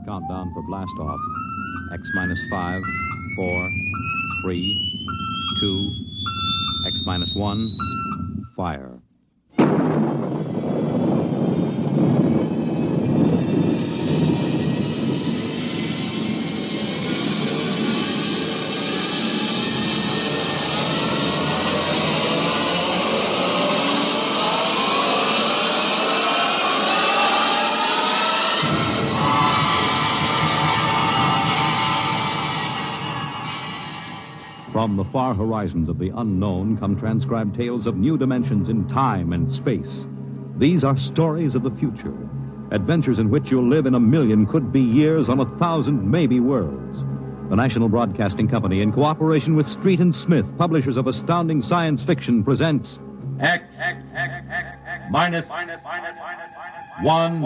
countdown for blast off. X minus 5, 4, 3, 2, X minus 1, fire. From the far horizons of the unknown come transcribed tales of new dimensions in time and space. These are stories of the future, adventures in which you'll live in a million could-be years on 1,000 maybe worlds. The National Broadcasting Company, in cooperation with Street and Smith, publishers of astounding science fiction, presents X minus 1.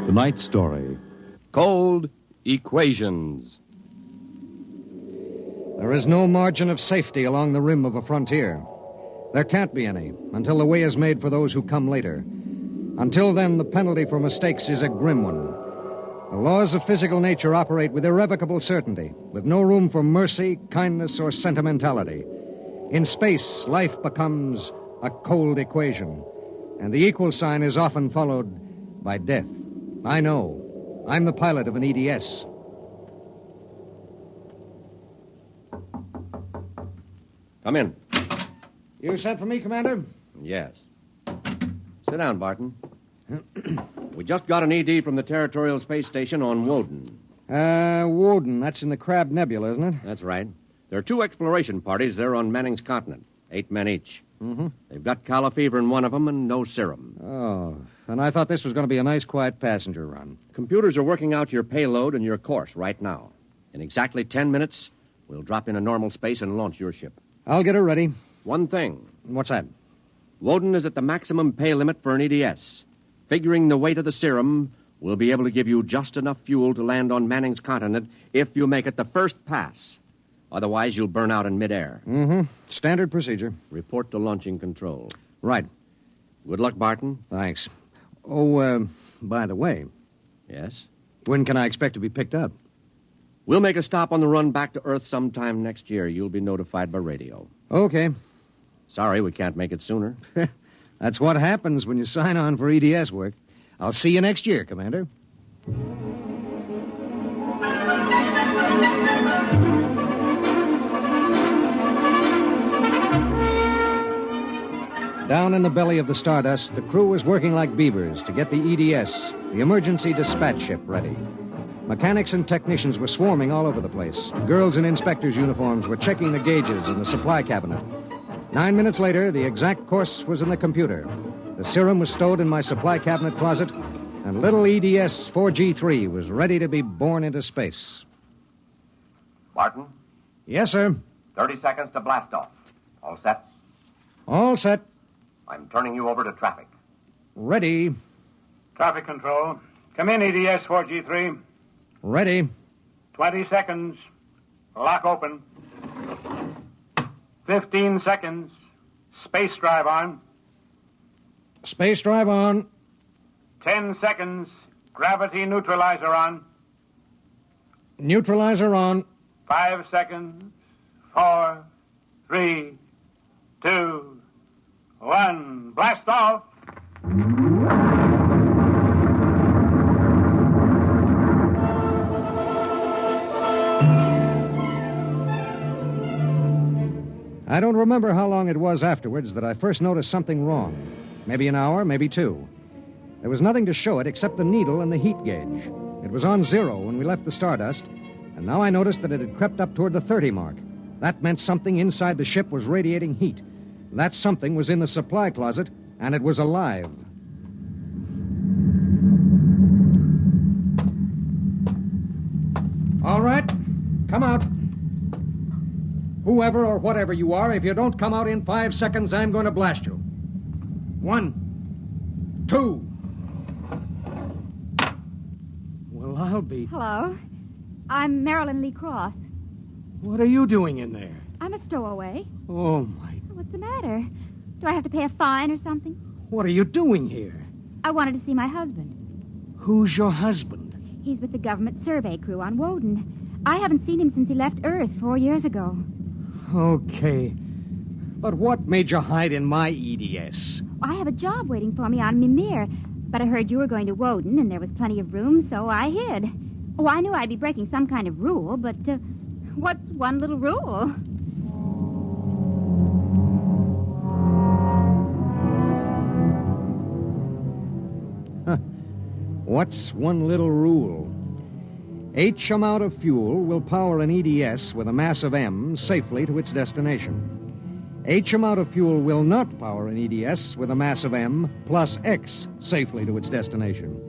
Tonight's story. Cold Equations. There is no margin of safety along the rim of a frontier. There can't be any until the way is made for those who come later. Until then, the penalty for mistakes is a grim one. The laws of physical nature operate with irrevocable certainty, with no room for mercy, kindness, or sentimentality. In space, life becomes a cold equation, and the equal sign is often followed by death. I know. I'm the pilot of an EDS. Come in. You sent for me, Commander? Yes. Sit down, Barton. We just got an ED from the Territorial Space Station on Woden. Woden. That's in the Crab Nebula, isn't it? That's right. There are 2 exploration parties there on Manning's continent. 8 men each. Mm-hmm. They've got calla fever in one of them and no serum. Oh, and I thought this was going to be a nice, quiet passenger run. Computers are working out your payload and your course right now. In exactly 10 minutes, we'll drop in a normal space and launch your ship. I'll get her ready. One thing. What's that? Woden is at the maximum pay limit for an EDS. Figuring the weight of the serum, we'll be able to give you just enough fuel to land on Manning's continent if you make it the first pass. Otherwise, you'll burn out in midair. Mm-hmm. Standard procedure. Report to launching control. Right. Good luck, Barton. Thanks. Oh, by the way, Yes? when can I expect to be picked up? We'll make a stop on the run back to Earth sometime next year. You'll be notified by radio. Okay. Sorry, we can't make it sooner. That's what happens when you sign on for EDS work. I'll see you next year, Commander. Down in the belly of the Stardust, the crew was working like beavers to get the EDS, the Emergency Dispatch Ship, ready. Mechanics and technicians were swarming all over the place. Girls in inspectors' uniforms were checking the gauges in the supply cabinet. 9 minutes later, the exact course was in the computer. The serum was stowed in my supply cabinet closet, and little EDS 4G3 was ready to be born into space. Barton, Yes, sir. 30 seconds to blast off. All set? All set. I'm turning you over to traffic. Ready. Traffic control. Come in, EDS 4G3. Ready. 20 seconds. Lock open. 15 seconds. Space drive on. Space drive on. 10 seconds. Gravity neutralizer on. Neutralizer on. 5 seconds. 4, 3, 2, 1. Blast off. I don't remember how long it was afterwards that I first noticed something wrong. Maybe an hour, maybe 2. There was nothing to show it except the needle and the heat gauge. It was on 0 when we left the Stardust, and now I noticed that it had crept up toward the 30 mark. That meant something inside the ship was radiating heat. That something was in the supply closet, and it was alive. All right, come out. Whoever or whatever you are, if you don't come out in 5 seconds, I'm going to blast you. 1, 2. Well, I'll be... Hello. I'm Marilyn Lee Cross. What are you doing in there? I'm a stowaway. Oh, my... What's the matter? Do I have to pay a fine or something? What are you doing here? I wanted to see my husband. Who's your husband? He's with the government survey crew on Woden. I haven't seen him since he left Earth 4 years ago. Okay. But what made you hide in my EDS? I have a job waiting for me on Mimir, but I heard you were going to Woden and there was plenty of room, so I hid. Oh, I knew I'd be breaking some kind of rule, but what's one little rule? What's one little rule? H amount of fuel will power an EDS with a mass of M safely to its destination. H amount of fuel will not power an EDS with a mass of M plus X safely to its destination.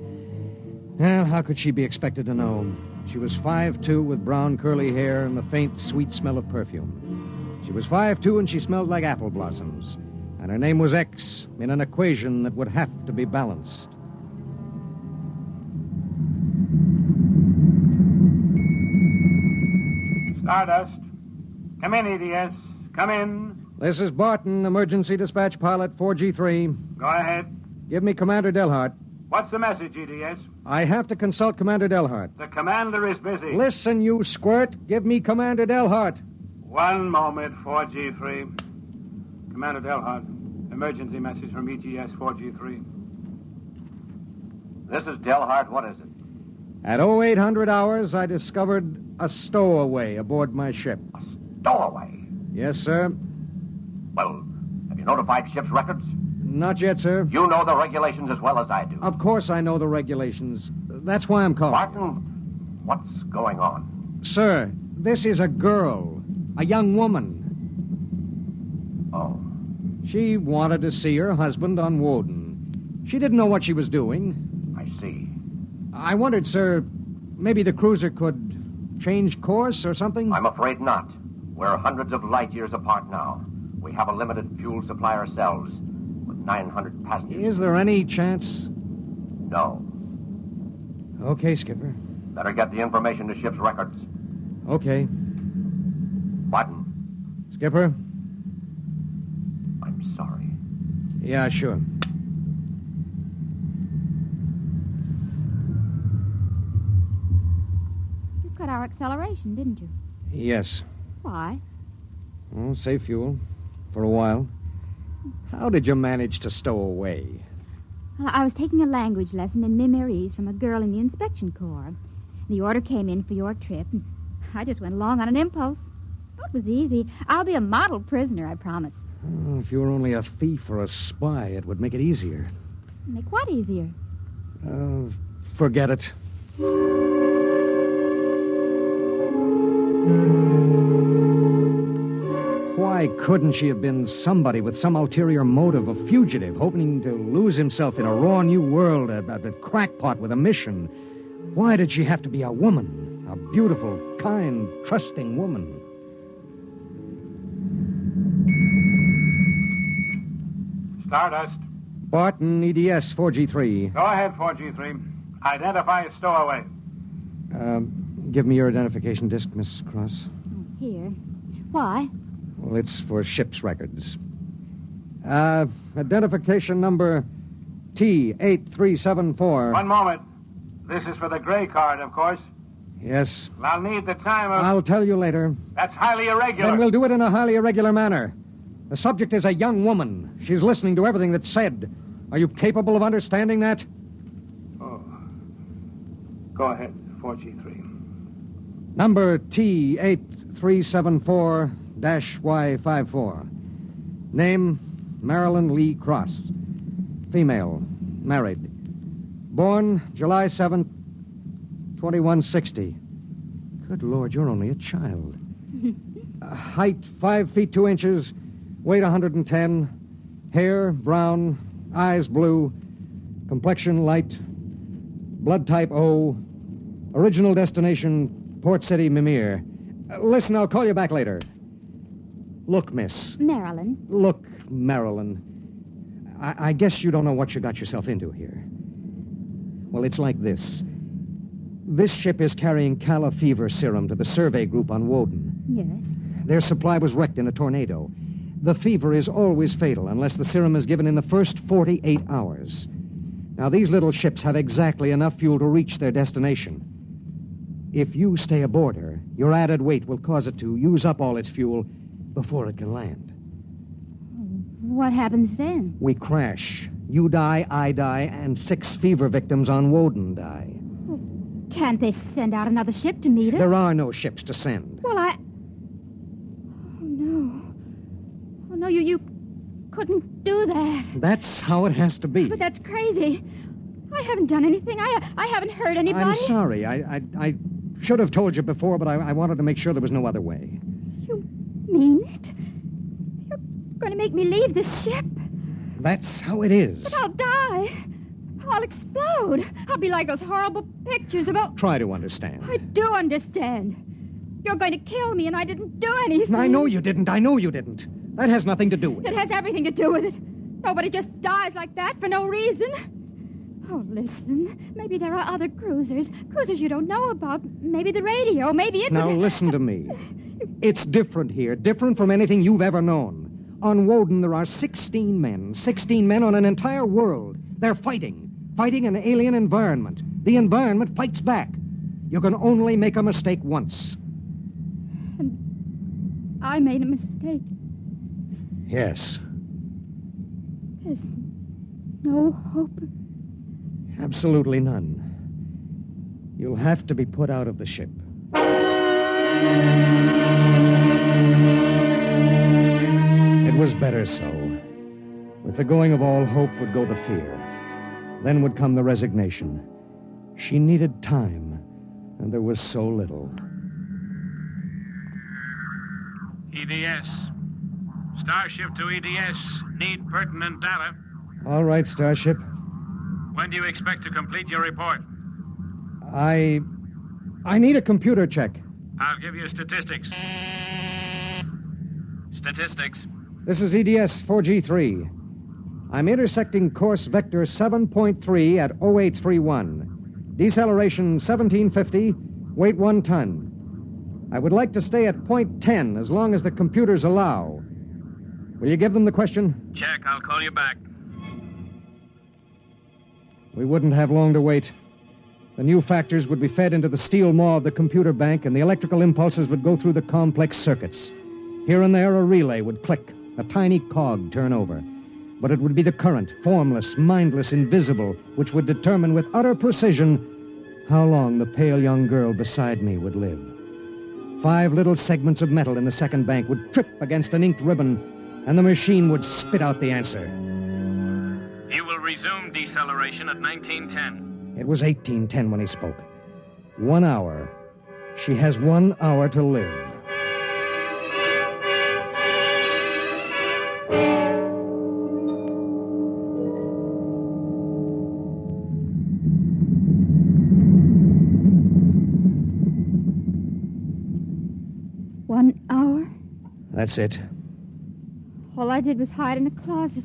Well, how could she be expected to know? She was 5'2" with brown curly hair and the faint, sweet smell of perfume. She was 5'2" and she smelled like apple blossoms. And her name was X in an equation that would have to be balanced. Stardust. Come in, EDS. Come in. This is Barton, emergency dispatch pilot 4G3. Go ahead. Give me Commander Delhart. What's the message, EDS? I have to consult Commander Delhart. The commander is busy. Listen, you squirt. Give me Commander Delhart. One moment, 4G3. Commander Delhart. Emergency message from EGS 4G3. This is Delhart. What is it? At 0800 hours, I discovered a stowaway aboard my ship. A stowaway? Yes, sir. Well, have you notified ship's records? Not yet, sir. You know the regulations as well as I do. Of course I know the regulations. That's why I'm calling. Martin, what's going on? Sir, this is a girl. A young woman. Oh. She wanted to see her husband on Woden. She didn't know what she was doing. I see. I wondered, sir, maybe the cruiser could change course or something? I'm afraid not. We're hundreds of light years apart now. We have a limited fuel supply ourselves, with 900 passengers. Is there any chance? No. Okay, Skipper. Better get the information to ship's records. Okay. Barton. Skipper? I'm sorry. Yeah, sure. You cut our acceleration, didn't you? Yes. Why? Oh, save fuel. For a while. How did you manage to stow away? Well, I was taking a language lesson in Mimirese from a girl in the inspection corps. The order came in for your trip, and I just went along on an impulse. Oh, it was easy. I'll be a model prisoner, I promise. Oh, if you were only a thief or a spy, it would make it easier. Make what easier? Forget it. Why couldn't she have been somebody with some ulterior motive, a fugitive, hoping to lose himself in a raw new world, a crackpot with a mission? Why did she have to be a woman? A beautiful, kind, trusting woman? Stardust. Barton, EDS 4G3. Go ahead, 4G3. Identify a stowaway. Give me your identification disc, Miss Cross. Here. Why? Well, it's for ship's records. Identification number T8374. One moment. This is for the gray card, of course. Yes. I'll need the time of... I'll tell you later. That's highly irregular. Then we'll do it in a highly irregular manner. The subject is a young woman. She's listening to everything that's said. Are you capable of understanding that? Oh. Go ahead, 4G3. Number T8374-Y54. Name, Marilyn Lee Cross. Female, married. Born July 7th, 2160. Good Lord, you're only a child. Height, 5 feet 2 inches. Weight, 110. Hair, brown. Eyes, blue. Complexion, light. Blood type, O. Original destination, Port City, Mimir. Listen, I'll call you back later. Look, miss. Marilyn. Look, Marilyn. I guess you don't know what you got yourself into here. Well, it's like this. This ship is carrying Calla fever serum to the survey group on Woden. Yes. Their supply was wrecked in a tornado. The fever is always fatal unless the serum is given in the first 48 hours. Now, these little ships have exactly enough fuel to reach their destination. If you stay aboard her, your added weight will cause it to use up all its fuel before it can land. What happens then? We crash. You die, I die, and 6 fever victims on Woden die. Well, can't they send out another ship to meet us? There are no ships to send. Well, Oh, no. Oh, no, you couldn't do that. That's how it has to be. But that's crazy. I haven't done anything. I haven't hurt anybody. I'm sorry. I should have told you before, but I wanted to make sure there was no other way. You mean it? You're going to make me leave this ship? That's how it is. But I'll die. I'll explode. I'll be like those horrible pictures about... Try to understand. I do understand. You're going to kill me, and I didn't do anything. I know you didn't. I know you didn't. That has nothing to do with it. It has everything to do with it. Nobody just dies like that for no reason. Oh, listen. Maybe there are other cruisers you don't know about. Maybe the radio. Maybe it... Now, listen to me. It's different here. Different from anything you've ever known. On Woden, there are 16 men. 16 men on an entire world. They're fighting an alien environment. The environment fights back. You can only make a mistake once. And I made a mistake. Yes. There's no hope. Absolutely none. You'll have to be put out of the ship. It was better so. With the going of all hope would go the fear. Then would come the resignation. She needed time, and there was so little. EDS. Starship to EDS. Need pertinent data. All right, Starship. When do you expect to complete your report? I need a computer check. I'll give you statistics. Statistics. This is EDS 4G3. I'm intersecting course vector 7.3 at 0831. Deceleration 1750, weight 1 ton. I would like to stay at point 10 as long as the computers allow. Will you give them the question? Check. I'll call you back. We wouldn't have long to wait. The new factors would be fed into the steel maw of the computer bank, and the electrical impulses would go through the complex circuits. Here and there, a relay would click, a tiny cog turn over. But it would be the current, formless, mindless, invisible, which would determine with utter precision how long the pale young girl beside me would live. 5 little segments of metal in the second bank would trip against an inked ribbon, and the machine would spit out the answer. You will resume deceleration at 1910. It was 1810 when he spoke. 1 hour. She has 1 hour to live. That's it. All I did was hide in a closet.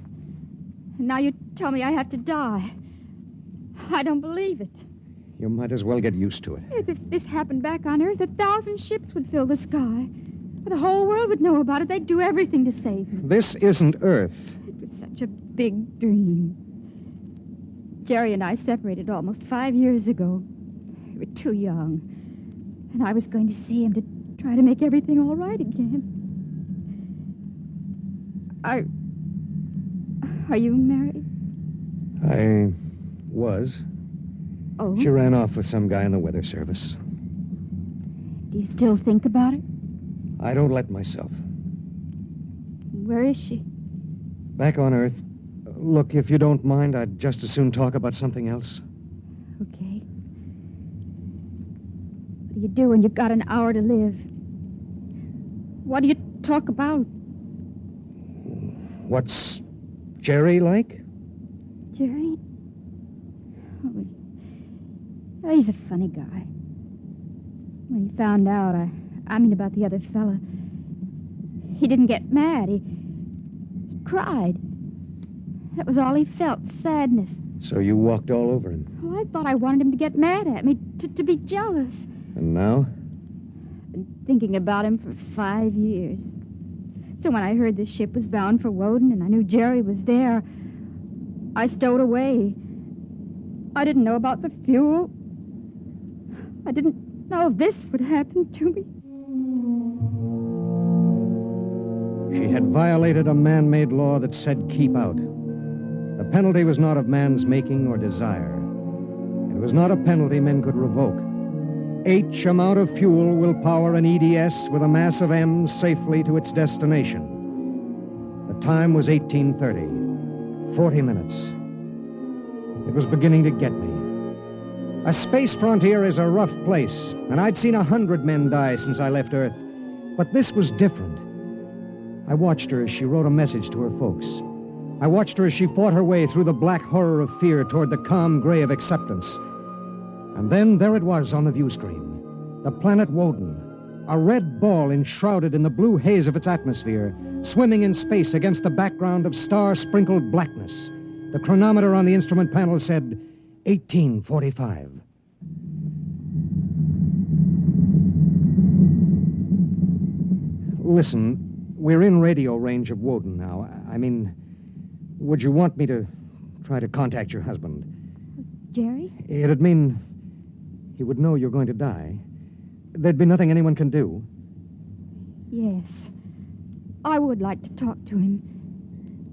And now you tell me I have to die. I don't believe it. You might as well get used to it. If this happened back on Earth, 1,000 ships would fill the sky. The whole world would know about it. They'd do everything to save me. This isn't Earth. It was such a big dream. Jerry and I separated almost 5 years ago. We were too young. And I was going to see him to try to make everything all right again. Are you married? I was. Oh? She ran off with some guy in the weather service. Do you still think about it? I don't let myself. Where is she? Back on Earth. Look, if you don't mind, I'd just as soon talk about something else. Okay. What do you do when you've got an hour to live? What do you talk about? What's Jerry like? Jerry? Oh, he's a funny guy. When he found out, I mean about the other fella, he didn't get mad. He cried. That was all he felt, sadness. So you walked all over him? Well, I thought I wanted him to get mad at me, to be jealous. And now? I've been thinking about him for 5 years. So when I heard the ship was bound for Woden and I knew Jerry was there, I stowed away. I didn't know about the fuel. I didn't know this would happen to me. She had violated a man-made law that said keep out. The penalty was not of man's making or desire. It was not a penalty men could revoke. H amount of fuel will power an EDS with a mass of M safely to its destination. The time was 1830. 40 minutes. It was beginning to get me. A space frontier is a rough place, and I'd seen 100 men die since I left Earth. But this was different. I watched her as she wrote a message to her folks. I watched her as she fought her way through the black horror of fear toward the calm gray of acceptance. And then there it was on the view screen. The planet Woden. A red ball enshrouded in the blue haze of its atmosphere, swimming in space against the background of star-sprinkled blackness. The chronometer on the instrument panel said 1845. Listen, we're in radio range of Woden now. I mean, would you want me to try to contact your husband? Jerry? It'd mean he would know you're going to die. There'd be nothing anyone can do. Yes. I would like to talk to him.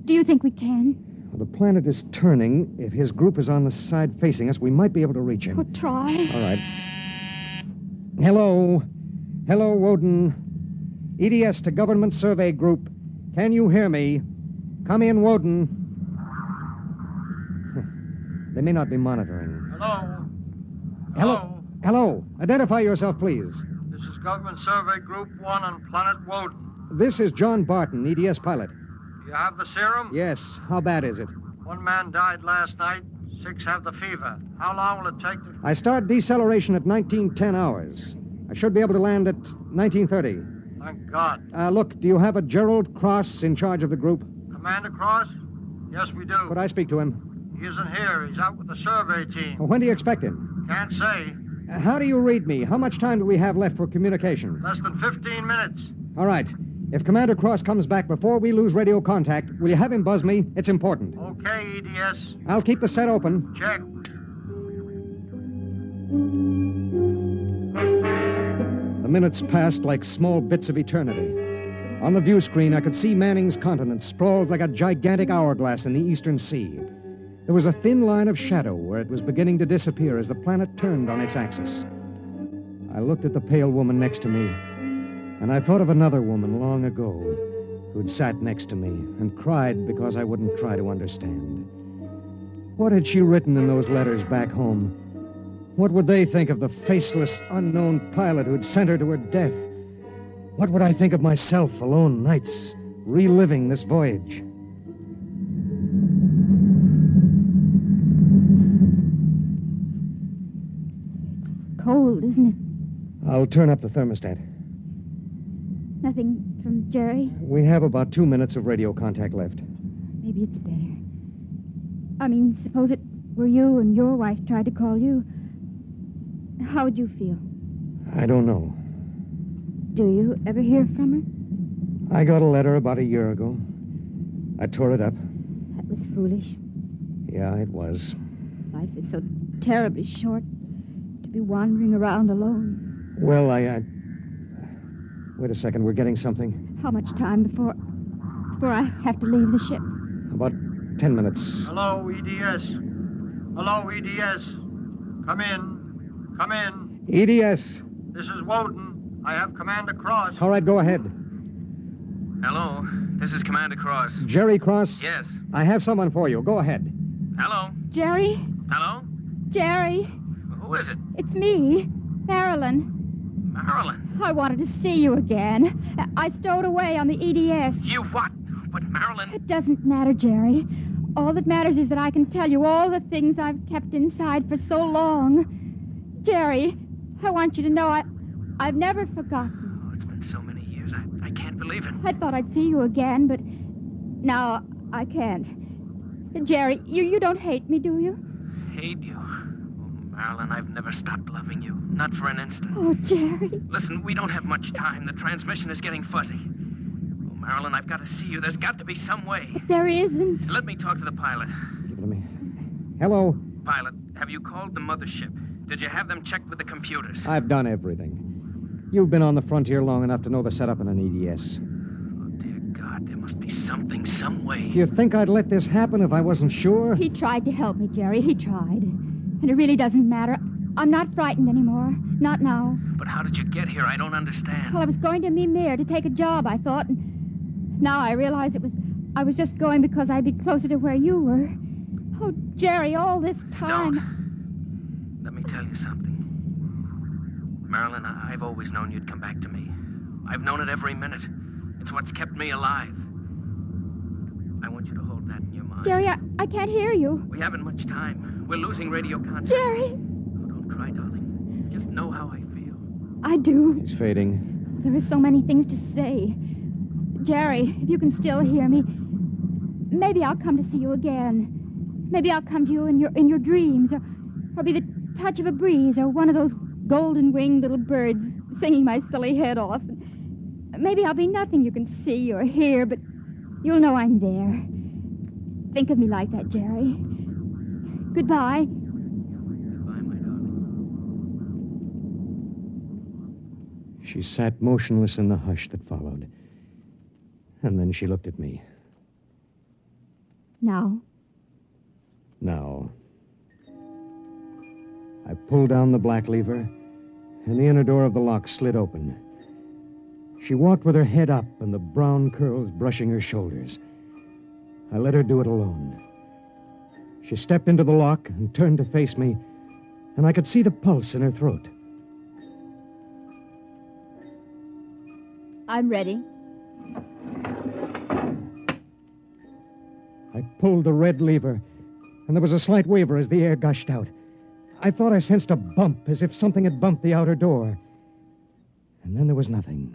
Do you think we can? Well, the planet is turning. If his group is on the side facing us, we might be able to reach him. Well, try. All right. Hello. Hello, Woden. EDS to Government Survey Group. Can you hear me? Come in, Woden. They may not be monitoring. Hello? Hello. Hello. Identify yourself, please. This is Government Survey Group 1 on Planet Woden. This is John Barton, EDS pilot. You have the serum? Yes. How bad is it? 1 man died last night. 6 have the fever. How long will it take to... I start deceleration at 1910 hours. I should be able to land at 1930. Thank God. Look, do you have a Gerald Cross in charge of the group? Commander Cross? Yes, we do. Could I speak to him? He isn't here. He's out with the survey team. When do you expect him? Can't say. How do you read me? How much time do we have left for communication? Less than 15 minutes. All right. If Commander Cross comes back before we lose radio contact, will you have him buzz me? It's important. Okay, EDS. I'll keep the set open. Check. The minutes passed like small bits of eternity. On the view screen, I could see Manning's continent sprawled like a gigantic hourglass in the eastern sea. There was a thin line of shadow where it was beginning to disappear as the planet turned on its axis. I looked at the pale woman next to me, and I thought of another woman long ago who'd sat next to me and cried because I wouldn't try to understand. What had she written in those letters back home? What would they think of the faceless, unknown pilot who'd sent her to her death? What would I think of myself alone nights, reliving this voyage? Cold, isn't it? I'll turn up the thermostat. Nothing from Jerry? We have about 2 minutes of radio contact left. Maybe it's better. I mean, suppose it were you and your wife tried to call you. How would you feel? I don't know. Do you ever hear from her? I got a letter about a year ago. I tore it up. That was foolish. Yeah, it was. Life is so terribly short to be wandering around alone. Well, Wait a second, we're getting something. How much time before I have to leave the ship? About 10 minutes. Hello, EDS. Hello, EDS. Come in. Come in. EDS. This is Woden. I have Commander Cross. All right, go ahead. Hello, this is Commander Cross. Jerry Cross? Yes. I have someone for you. Go ahead. Hello. Jerry? Hello? Jerry? Who is it? It's me, Marilyn. Marilyn. I wanted to see you again. I stowed away on the EDS. You what? But Marilyn... It doesn't matter, Jerry. All that matters is that I can tell you all the things I've kept inside for so long. Jerry, I want you to know I've never forgotten. Oh, it's been so many years. I can't believe it. I thought I'd see you again, but now I can't. Jerry, you don't hate me, do you? Hate you? Oh, Marilyn, I've never stopped loving you. Not for an instant. Oh, Jerry. Listen, we don't have much time. The transmission is getting fuzzy. Oh, Marilyn, I've got to see you. There's got to be some way. There isn't. Let me talk to the pilot. Give it to me. Hello? Pilot, have you called the mothership? Did you have them checked with the computers? I've done everything. You've been on the frontier long enough to know the setup in an EDS. Oh, dear God, there must be something, some way. Do you think I'd let this happen if I wasn't sure? He tried to help me, Jerry. He tried. And it really doesn't matter. I'm not frightened anymore. Not now. But how did you get here? I don't understand. Well, I was going to Mimir to take a job, I thought. And now I realize I was just going because I'd be closer to where you were. Oh, Jerry, all this time... Don't. Let me tell you something. Marilyn, I've always known you'd come back to me. I've known it every minute. It's what's kept me alive. I want you to hold that in your mind. Jerry, I can't hear you. We haven't much time. We're losing radio contact. Jerry! Oh, don't cry, darling. Just know how I feel. I do. It's fading. There are so many things to say. Jerry, if you can still hear me, maybe I'll come to see you again. Maybe I'll come to you in your dreams, or be the touch of a breeze, or one of those golden-winged little birds singing my silly head off. Maybe I'll be nothing you can see or hear, but you'll know I'm there. Think of me like that, Jerry. Goodbye. Goodbye, my darling. She sat motionless in the hush that followed. And then she looked at me. Now? Now. I pulled down the black lever, and the inner door of the lock slid open. She walked with her head up and the brown curls brushing her shoulders. I let her do it alone. She stepped into the lock and turned to face me, and I could see the pulse in her throat. I'm ready. I pulled the red lever, and there was a slight waver as the air gushed out. I thought I sensed a bump, as if something had bumped the outer door. And then there was nothing.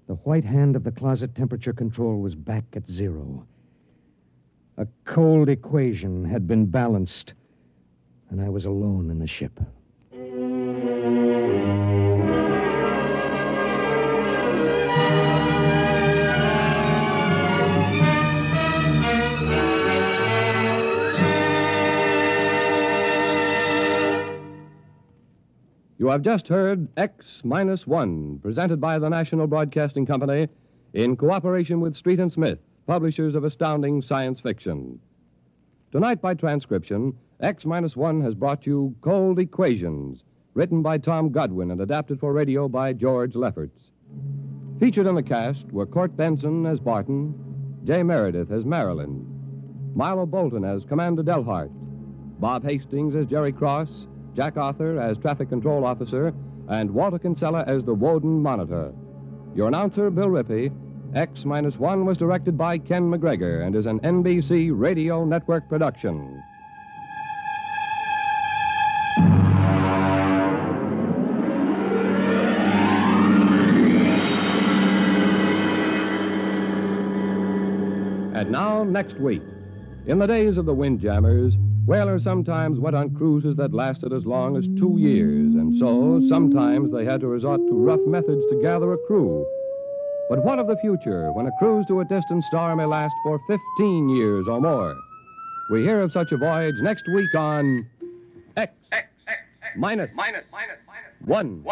The white hand of the closet temperature control was back at 0. A cold equation had been balanced, and I was alone in the ship. You have just heard X-1, presented by the National Broadcasting Company in cooperation with Street and Smith, publishers of astounding science fiction. Tonight, by transcription, X-1 has brought you Cold Equations, written by Tom Godwin and adapted for radio by George Lefferts. Featured in the cast were Court Benson as Barton, Jay Meredith as Marilyn, Milo Bolton as Commander Delhart, Bob Hastings as Jerry Cross, Jack Arthur as Traffic Control Officer, and Walter Kinsella as the Woden Monitor. Your announcer, Bill Rippey. X-1 was directed by Ken McGregor and is an NBC Radio Network production. And now, next week. In the days of the Windjammers, whalers sometimes went on cruises that lasted as long as 2 years, and so sometimes they had to resort to rough methods to gather a crew. But what of the future when a cruise to a distant star may last for 15 years or more? We hear of such a voyage next week on X minus 1.